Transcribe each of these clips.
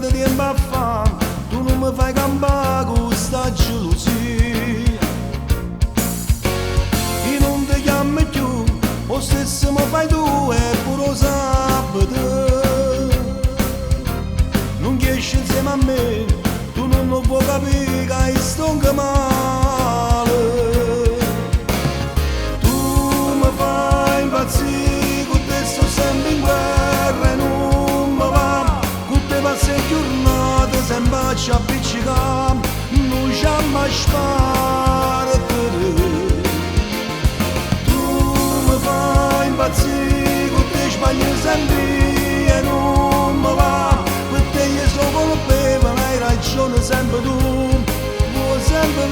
perde tempo a fare, tu non mi fai campare con questa gelosia. E non ti chiami più, lo stesso mi fai tu e pure lo sabato. Non esci insieme a me, tu non lo puoi capire che sto anche male. Tu mi fai impazzire, con te sto sempre in guerra e non mi va. Con te passo le giornate sempre ci appiccicare, non c'è mai sparare. Tu mi fai impazzire, con te sbaglio sempre e non mi va. Per te io sono colpevole, hai ragione sempre tu, vuoi sempre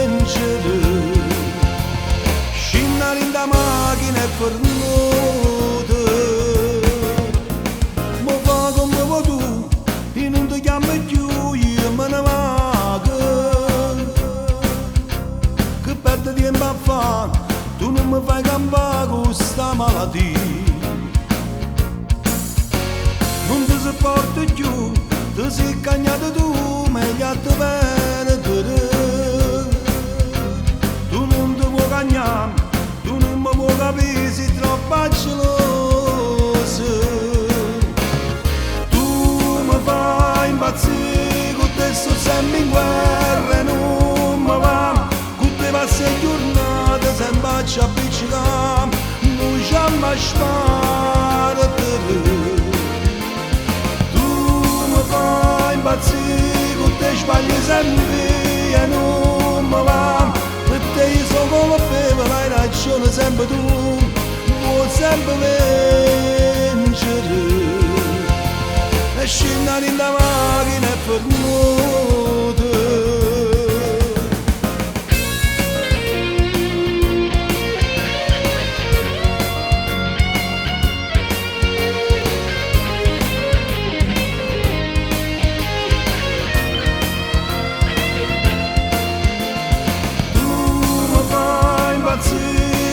vincere. Scendere in da macchina e fermate, ma fa come vuoi tu, e non ti chiami più, io me ne vado. Che perde tempo a fare, tu non mi fai campare con questa malattia. Non ti sopporto più, ti sei cagnato tu, meglio a te perdere. Tu non ti vuoi cagnare, tu non mi vuoi capire, sei troppo geloso. Tu mi fai impazzire, con te sto sempre in guerra e non mi va. Con te passo le giornate sempre ci appiccicare, non c'è mai sparare. Con te sbagli sempre e non mi va. Per te io sono colpevole, hai ragione sempre tu, vuoi sempre vincere. E scendere in da macchina e fermate.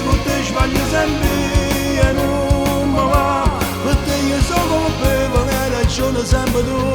Con te sbaglio sempre e non mi va. Per te io sono colpevole, hai ragione sempre tu,